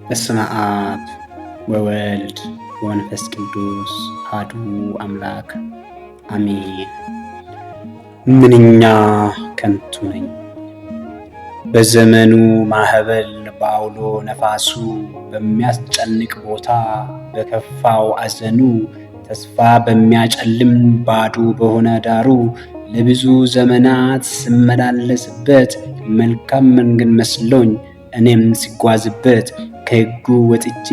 በስመ አብ ወወልድ ወመንፈስ ቅዱስ አሐዱ አምላክ አሜን። ምንኛ ከንቱ ነኝ! በዘመኑ ማዕበል በአውሎ ነፋሱ በሚያስጨንቅ ቦታ በከፋው አዘኑ ተስፋ በሚያጨልም ባዶ በሆነ ዳሩ ለብዙ ዘመናት ስመላለስበት መልካም መንገድ መስሎኝ እኔም ሲጓዝበት ከሕጉ ወጥቼ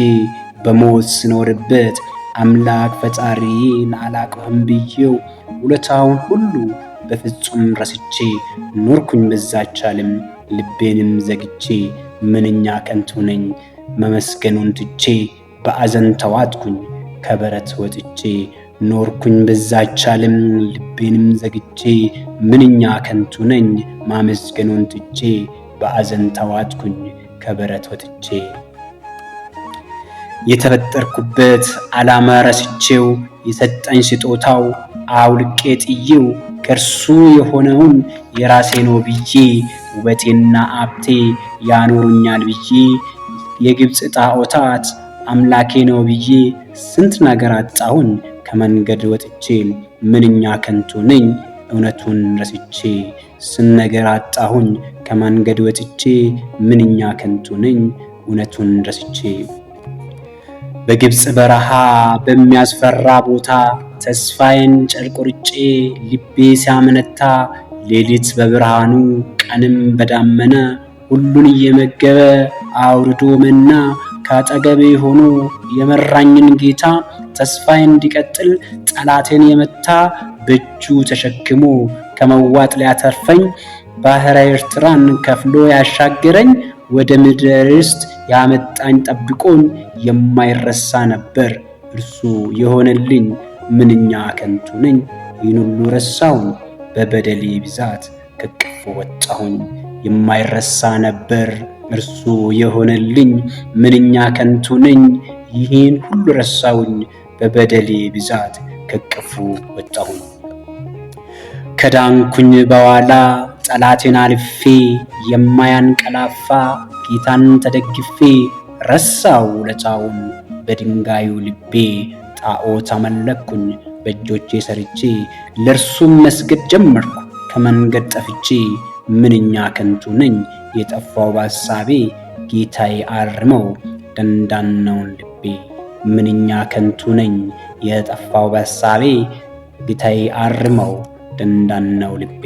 በሞት ስኖርበት አምላክ ፈጣሪዬን አላውቅም ብዬው ውለታውን ሁሉ በፍጹም ረስቼ ኖርኩኝ በዛች ዓለም ልቤንም ዘግቼ። ምንኛ ከንቱ ነኝ! መመስገኑን ትቼ በአዘን ተዋጥኩኝ ከበረት ወጥቼ ኖርኩኝ በዛች ዓለም ልቤንም ዘግቼ። ምንኛ ከንቱ ነኝ! ማመስገኑን ትቼ በአዘን ተዋጥኩኝ ከበረት ወጥቼ። የተፈጠርኩበት ዓላማ ረስቼው የሰጠኝ ስጦታው አውልቄ ጥዬው ከእርሱ የሆነውን የራሴ ነው ብዬ ውበቴና አብቴ ያኖሩኛል ብዬ የግብፅ ጣዖታት አምላኬ ነው ብዬ ስንት ነገር አጣሁኝ ከመንገድ ወጥቼ። ምንኛ ከንቱ ነኝ እውነቱን ረስቼ ስንት ነገር አጣሁኝ ከመንገድ ወጥቼ። ምንኛ ከንቱ ነኝ እውነቱን ረስቼ። በግብፅ በረሃ በሚያስፈራ ቦታ ተስፋዬን ጨርቆርጬ ልቤ ሲያመነታ ሌሊት በብርሃኑ ቀንም በዳመና ሁሉን እየመገበ አውርዶ መና ካጠገቤ ሆኖ የመራኝን ጌታ ተስፋዬ እንዲቀጥል ጠላቴን የመታ በእጁ ተሸክሞ ከመዋጥ ሊያተርፈኝ ባሕረ ኤርትራን ከፍሎ ያሻገረኝ ወደ ምድረ ርስት ያመጣኝ ጠብቆኝ የማይረሳ ነበር እርሱ የሆነልኝ። ምንኛ ከንቱ ነኝ ይህን ሁሉ ረሳሁኝ በበደሌ ብዛት ከቅፉ ወጣሁኝ። የማይረሳ ነበር እርሱ የሆነልኝ። ምንኛ ከንቱ ነኝ ይህን ሁሉ ረሳሁኝ በበደሌ ብዛት ከቅፉ ወጣሁኝ። ከዳንኩኝ በኋላ ጠላቴን አልፌ የማያንቀላፋ ጌታን ተደግፌ ረሳው ውለታውን በድንጋዩ ልቤ። ጣዖት አመለኩኝ በእጆቼ ሰርቼ ለእርሱም መስገድ ጀመርኩ ከመንገድ ጠፍቼ። ምንኛ ከንቱ ነኝ የጠፋው በሐሳቤ ጌታዬ አርመው ደንዳናውን ልቤ። ምንኛ ከንቱ ነኝ የጠፋው በሐሳቤ ጌታዬ አርመው ደንዳናው ልቤ።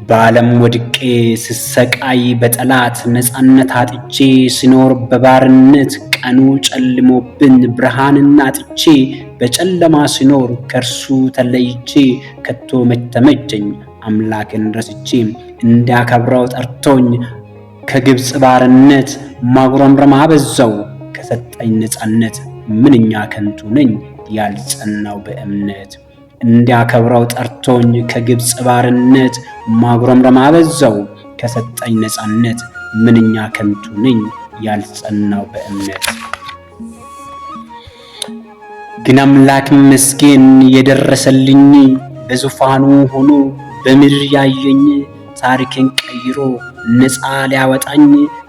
በዓለም ወድቄ ስሰቃይ በጠላት ነፃነት አጥቼ ስኖር በባርነት ቀኑ ጨልሞብን ብርሃንን አጥቼ በጨለማ ስኖር ከእርሱ ተለይቼ ከቶ መች ተመቸኝ አምላክን ረስቼ። እንዳከብረው ጠርቶኝ ከግብፅ ባርነት ማጉረምረም አበዛው ከሰጠኝ ነፃነት። ምንኛ ከንቱ ነኝ ያልጸናው በእምነት። እንዲያከብረው ጠርቶኝ ከግብፅ ባርነት ማጉረምረም አበዛው ከሰጠኝ ነፃነት። ምንኛ ከንቱ ነኝ ያልጸናው በእምነት። ግን አምላክ መስገን የደረሰልኝ በዙፋኑ ሆኖ በምድር ያየኝ ታሪኬን ቀይሮ ነፃ ሊያወጣኝ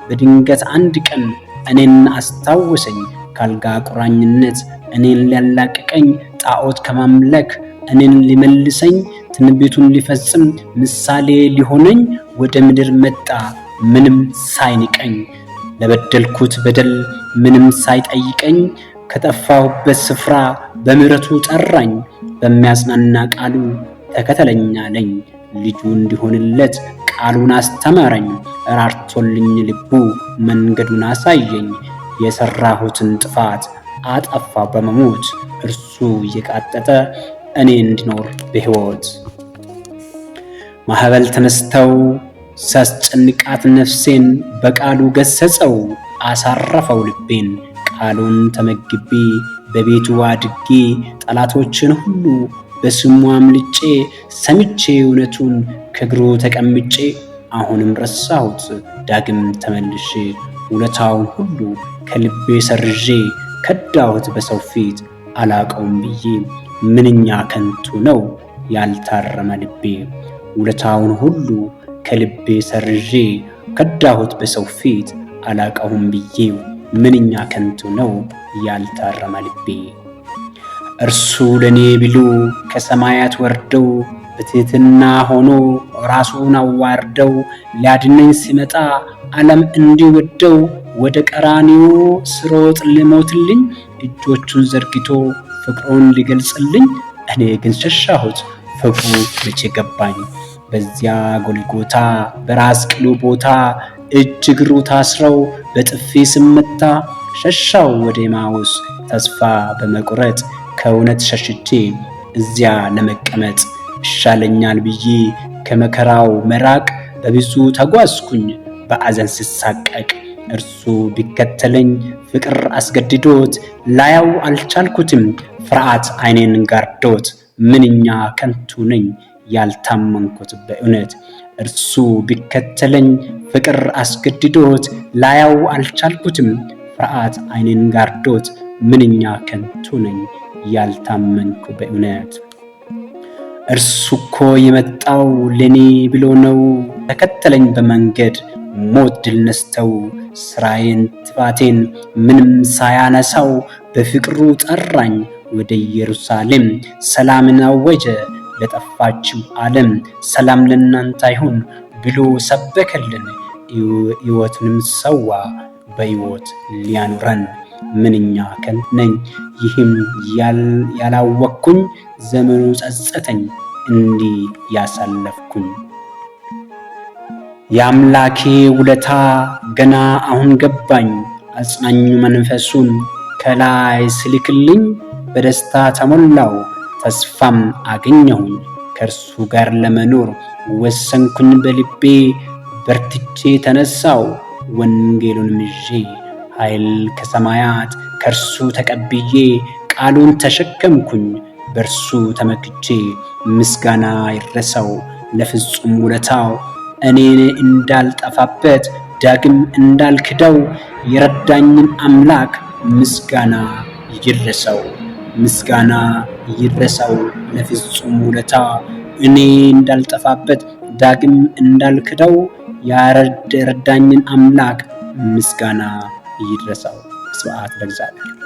በድንገት አንድ ቀን እኔን አስታወሰኝ ካልጋ ቁራኝነት እኔን ሊያላቅቀኝ ጣዖት ከማምለክ እኔን ሊመልሰኝ ትንቢቱን ሊፈጽም ምሳሌ ሊሆነኝ ወደ ምድር መጣ ምንም ሳይንቀኝ። ለበደልኩት በደል ምንም ሳይጠይቀኝ ከጠፋሁበት ስፍራ በምሕረቱ ጠራኝ። በሚያጽናና ቃሉ ተከተለኝ አለኝ ልጁ እንዲሆንለት ቃሉን አስተማረኝ። ራርቶልኝ ልቡ መንገዱን አሳየኝ። የሠራሁትን ጥፋት አጠፋ በመሞት እርሱ እየቃጠጠ እኔ እንድኖር በሕይወት። ማዕበል ተነስተው ሲያስጨንቃት ነፍሴን በቃሉ ገሰጸው አሳረፈው ልቤን። ቃሉን ተመግቤ በቤቱ አድጌ ጠላቶችን ሁሉ በስሙ አምልጬ ሰምቼ እውነቱን ከእግሩ ተቀምጬ። አሁንም ረሳሁት ዳግም ተመልሼ ውለታውን ሁሉ ከልቤ ሰርዤ ከዳሁት በሰው ፊት አላቀውም ብዬ። ምንኛ ከንቱ ነው ያልታረመ ልቤ ውለታውን ሁሉ ከልቤ ሰርዤ ከዳሁት በሰው ፊት አላቀሁም ብዬው ምንኛ ከንቱ ነው ያልታረመ ልቤ። እርሱ ለኔ ብሎ ከሰማያት ወርደው በትሕትና ሆኖ ራሱን አዋርደው ሊያድነኝ ሲመጣ ዓለም እንዲወደው ወደ ቀራንዮ ስሮጥ ሊሞትልኝ እጆቹን ዘርግቶ ፍቅሩን ሊገልጽልኝ እኔ ግን ሸሻሁት ፍቅሩ መቼ ገባኝ። በዚያ ጎልጎታ በራስ ቅሉ ቦታ እጅ እግሩ ታስረው በጥፊ ስመታ ሸሻው ወደ ኤማሁስ ተስፋ በመቁረጥ ከእውነት ሸሽቼ እዚያ ለመቀመጥ ይሻለኛል ብዬ ከመከራው መራቅ በብዙ ተጓዝኩኝ በአዘን ስሳቀቅ። እርሱ ቢከተለኝ ፍቅር አስገድዶት ላያው አልቻልኩትም ፍርሃት ዓይኔን ጋርዶት ምንኛ ከንቱ ነኝ ያልታመንኩት በእውነት። እርሱ ቢከተለኝ ፍቅር አስገድዶት ላያው አልቻልኩትም ፍርሃት ዓይኔን ጋርዶት ምንኛ ከንቱ ነኝ ያልታመንኩ በእውነት። እርሱ እኮ የመጣው ለኔ ብሎ ነው ተከተለኝ በመንገድ ሞት ድል ነስተው ስራዬን ጥፋቴን ምንም ሳያነሳው በፍቅሩ ጠራኝ ወደ ኢየሩሳሌም ሰላምን አወጀ ለጠፋችው ዓለም ሰላም ለእናንተ ይሁን ብሎ ሰበከልን ሕይወቱንም ሰዋ በሕይወት ሊያኑረን ምንኛ ከንቱ ነኝ ይህም ያላወቅኩኝ ዘመኑ ጸጸተኝ እንዲህ ያሳለፍኩኝ። የአምላኬ ውለታ ገና አሁን ገባኝ አጽናኙ መንፈሱን ከላይ ስልክልኝ በደስታ ተሞላው ተስፋም አገኘሁኝ። ከእርሱ ጋር ለመኖር ወሰንኩኝ በልቤ በርትቼ ተነሳው ወንጌሉንም ይዤ ኃይል ከሰማያት ከእርሱ ተቀብዬ ቃሉን ተሸከምኩኝ በእርሱ ተመክቼ ምስጋና ይድረሰው ለፍጹም ውለታው እኔን እንዳልጠፋበት ዳግም እንዳልክደው የረዳኝን አምላክ ምስጋና ይድረሰው። ምስጋና ይድረሰው ለፍጹም ውለታ እኔ እንዳልጠፋበት ዳግም እንዳልክደው የረዳኝን አምላክ ምስጋና ይድረሰው። ስብሐት ለእግዚአብሔር።